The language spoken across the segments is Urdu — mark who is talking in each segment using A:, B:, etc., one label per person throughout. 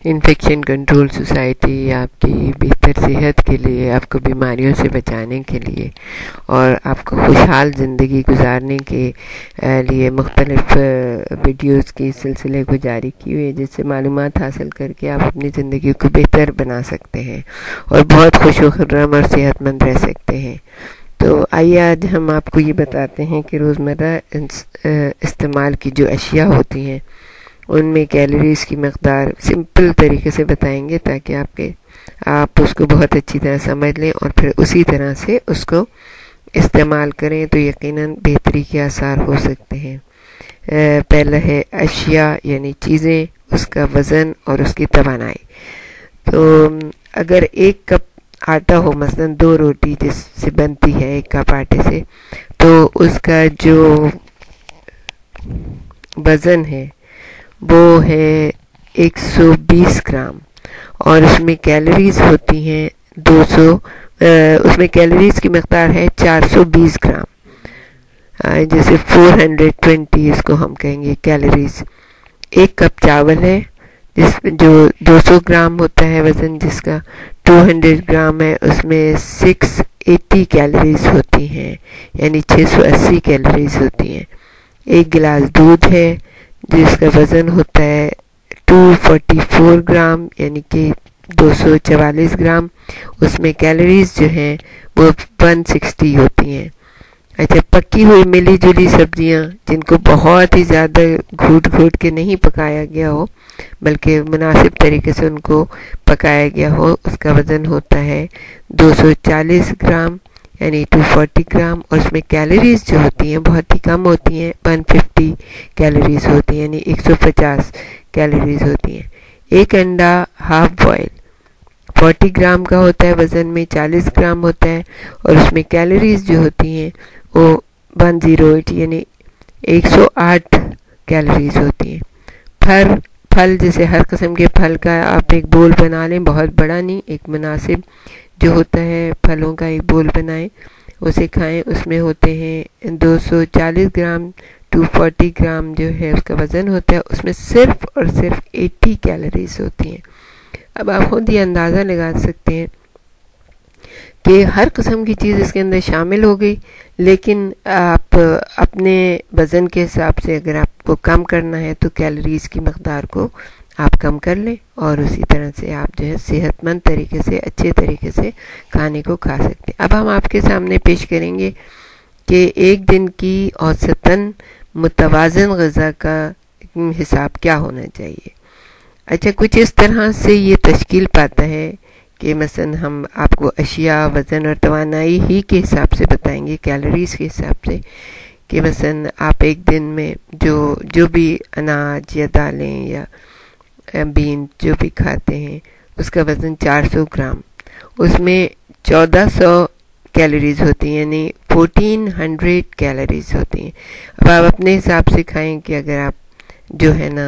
A: انفیکشن کنٹرول سوسائٹی آپ کی بہتر صحت کے لیے، آپ کو بیماریوں سے بچانے کے لیے اور آپ کو خوشحال زندگی گزارنے کے لیے مختلف ویڈیوز کی سلسلے کو جاری کی ہوئی ہے، جس سے معلومات حاصل کر کے آپ اپنی زندگی کو بہتر بنا سکتے ہیں اور بہت خوش و خرم اور صحت مند رہ سکتے ہیں۔ تو آئیے آج ہم آپ کو یہ بتاتے ہیں کہ روزمرہ استعمال کی جو اشیاء ہوتی ہیں ان میں کیلوریز کی مقدار سمپل طریقے سے بتائیں گے تاکہ آپ اس کو بہت اچھی طرح سمجھ لیں اور پھر اسی طرح سے اس کو استعمال کریں تو یقیناً بہتری کے آثار ہو سکتے ہیں۔ پہلا ہے اشیاء یعنی چیزیں، اس کا وزن اور اس کی توانائی۔ تو اگر 1 کپ آٹا ہو، مثلا 2 روٹی جس سے بنتی ہے 1 کپ آٹے سے، تو اس کا جو وزن ہے وہ ہے 120 گرام اور اس میں کیلوریز ہوتی ہیں 200، اس میں کیلوریز کی مقدار ہے 420 گرام، جیسے 420 اس کو ہم کہیں گے کیلوریز۔ 1 کپ چاول ہے جو 200 گرام ہوتا ہے وزن، جس کا 200 گرام ہے، اس میں 680 کیلوریز ہوتی ہیں، یعنی 680 کیلوریز ہوتی ہیں۔ 1 گلاس دودھ ہے جس کا وزن ہوتا ہے 244 گرام یعنی کہ 244 گرام، اس میں کیلوریز جو ہیں وہ 160 ہوتی ہیں۔ اچھا، پکی ہوئی ملی جلی سبزیاں جن کو بہت ہی زیادہ گھوٹ گھوٹ کے نہیں پکایا گیا ہو بلکہ مناسب طریقے سے ان کو پکایا گیا ہو، اس کا وزن ہوتا ہے 240 گرام یعنی 240 گرام، اور اس میں کیلوریز جو ہوتی ہیں بہت ہی کم ہوتی ہیں، 150 کیلوریز ہوتی ہیں، یعنی 150 کیلوریز ہوتی ہیں۔ 1 انڈا ہاف بوائل 40 گرام کا ہوتا ہے، وزن میں 40 گرام ہوتا ہے، اور اس میں کیلوریز جو ہوتی ہیں وہ 108 یعنی 108 کیلوریز ہوتی ہیں۔ پھل جیسے ہر قسم کے پھل کا آپ ایک بول بنا لیں، بہت بڑا نہیں، ایک مناسب جو ہوتا ہے پھلوں کا ایک بول بنائیں، اسے کھائیں۔ اس میں ہوتے ہیں 240 گرام 240 گرام جو ہے اس کا وزن ہوتا ہے، اس میں صرف اور صرف 80 کیلوریز ہوتی ہیں۔ اب آپ خود یہ اندازہ لگا سکتے ہیں کہ ہر قسم کی چیز اس کے اندر شامل ہو گئی، لیکن آپ اپنے وزن کے حساب سے اگر آپ کو کم کرنا ہے تو کیلوریز کی مقدار کو آپ کم کر لیں اور اسی طرح سے آپ جو ہے صحت مند طریقے سے اچھے طریقے سے کھانے کو کھا سکتے ہیں۔ اب ہم آپ کے سامنے پیش کریں گے کہ ایک دن کی اوسطاً متوازن غذا کا حساب کیا ہونا چاہیے۔ اچھا، کچھ اس طرح سے یہ تشکیل پاتا ہے کہ مثلا ہم آپ کو اشیاء، وزن اور توانائی ہی کے حساب سے بتائیں گے، کیلوریز کے حساب سے، کہ مثلا آپ ایک دن میں جو بھی اناج یا دالیں یا بین جو بھی کھاتے ہیں اس کا وزن 400 گرام، اس میں 1400 کیلوریز ہوتی ہیں، یعنی 1400 کیلوریز ہوتی ہیں۔ اب آپ اپنے حساب سے کھائیں کہ اگر آپ جو ہے نا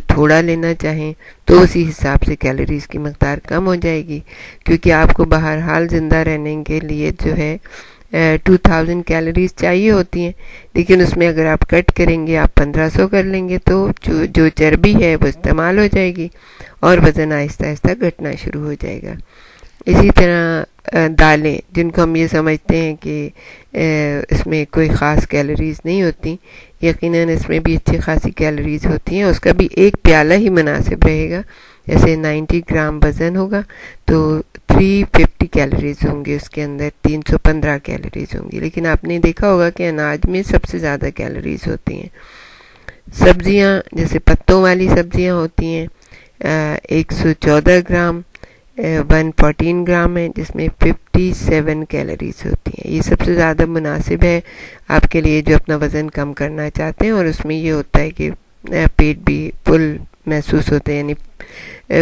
A: تھوڑا لینا چاہیں تو اسی حساب سے کیلوریز کی مقدار کم ہو جائے گی، کیونکہ آپ کو بہرحال زندہ رہنے کے لیے جو ہے 2000 کیلوریز چاہیے ہوتی ہیں، لیکن اس میں اگر آپ کٹ کریں گے، آپ 1500 کر لیں گے تو جو چربی ہے وہ استعمال ہو جائے گی اور وزن آہستہ آہستہ گھٹنا شروع ہو جائے گا۔ اسی طرح دالیں جن کو ہم یہ سمجھتے ہیں کہ اس میں کوئی خاص کیلوریز نہیں ہوتی، یقیناً اس میں بھی اچھی خاصی کیلوریز ہوتی ہیں، اس کا بھی ایک پیالہ ہی مناسب رہے گا۔ جیسے 90 گرام وزن ہوگا تو 350 کیلوریز ہوں گے، اس کے اندر 315 کیلوریز ہوں گی، لیکن آپ نے دیکھا ہوگا کہ اناج میں سب سے زیادہ کیلوریز ہوتی ہیں۔ سبزیاں جیسے پتوں والی سبزیاں ہوتی ہیں 114 گرام 114 گرام ہے، جس میں 57 کیلوریز ہوتی ہیں۔ یہ سب سے زیادہ مناسب ہے آپ کے لیے جو اپنا وزن کم کرنا چاہتے ہیں، اور اس میں یہ ہوتا ہے کہ پیٹ بھی فل محسوس ہوتا ہے، یعنی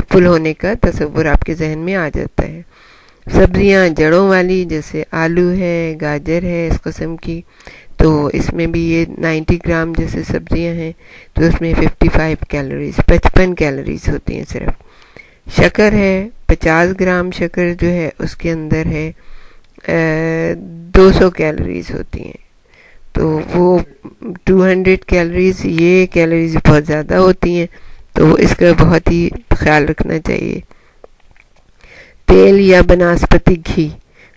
A: فل ہونے کا تصور آپ کے ذہن میں آ جاتا ہے۔ سبزیاں جڑوں والی جیسے آلو ہے، گاجر ہے، اس قسم کی، تو اس میں بھی یہ 90 گرام جیسے سبزیاں ہیں تو اس میں 55 کیلوریز 55 کیلوریز ہوتی ہیں صرف۔ شکر ہے 50 گرام شکر جو ہے اس کے اندر ہے 200 کیلوریز ہوتی ہیں، تو وہ 200 کیلوریز، یہ کیلوریز بہت زیادہ ہوتی ہیں، تو اس کا بہت ہی خیال رکھنا چاہیے۔ تیل یا بناسپتی گھی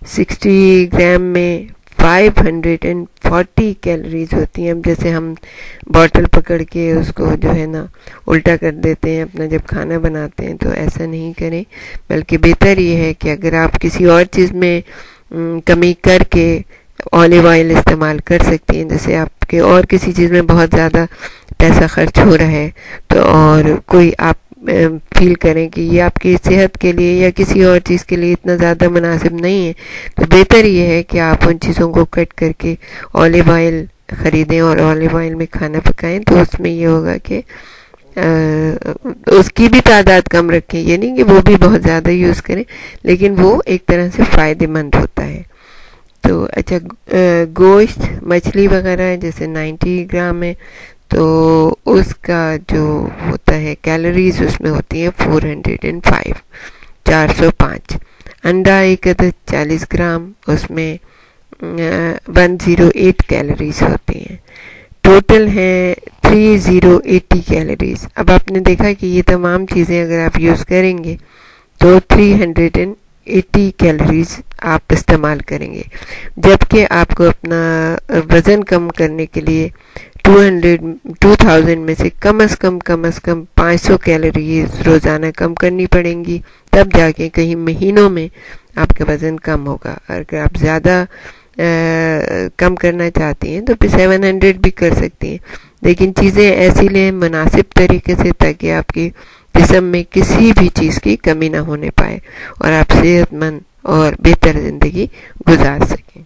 A: 60 گرام میں 540 کیلوریز ہوتی ہیں۔ اب جیسے ہم بوٹل پکڑ کے اس کو جو ہے نا الٹا کر دیتے ہیں اپنا جب کھانا بناتے ہیں، تو ایسا نہیں کریں، بلکہ بہتر یہ ہے کہ اگر آپ کسی اور چیز میں کمی کر کے اولیو آئل استعمال کر سکتی ہیں، جیسے آپ کے اور کسی چیز میں بہت زیادہ پیسہ خرچ ہو رہا ہے تو اور کوئی آپ فیل کریں کہ یہ آپ کی صحت کے لیے یا کسی اور چیز کے لیے اتنا زیادہ مناسب نہیں ہے، تو بہتر یہ ہے کہ آپ ان چیزوں کو کٹ کر کے اولیو آئل خریدیں اور اولیو آئل میں کھانا پکائیں۔ تو اس میں یہ ہوگا کہ اس کی بھی تعداد کم رکھیں، یہ نہیں کہ وہ بھی بہت زیادہ یوز کریں، لیکن وہ ایک طرح سے فائدہ مند ہوتا ہے۔ تو اچھا، گوشت مچھلی وغیرہ جیسے 90 گرام ہے تو اس کا جو ہوتا ہے کیلوریز اس میں ہوتی ہیں 405۔ انڈا ایک عدد 40 گرام، اس میں 108 کیلوریز ہوتی ہیں، ٹوٹل ہیں 3080 کیلوریز۔ اب آپ نے دیکھا کہ یہ تمام چیزیں اگر آپ یوز کریں گے تو 380 کیلوریز آپ استعمال کریں گے، جبکہ آپ کو اپنا وزن کم کرنے کے لیے 2000 میں سے کم از کم 500 کیلوریز روزانہ کم کرنی پڑیں گی، تب جا کے کہیں مہینوں میں آپ کا وزن کم ہوگا۔ اگر آپ زیادہ کم کرنا چاہتی ہیں تو پھر 700 بھی کر سکتی ہیں، لیکن چیزیں ایسی لیں مناسب طریقے سے تاکہ آپ کی جسم میں کسی بھی چیز کی کمی نہ ہونے پائے اور آپ صحت مند اور بہتر زندگی گزار سکیں۔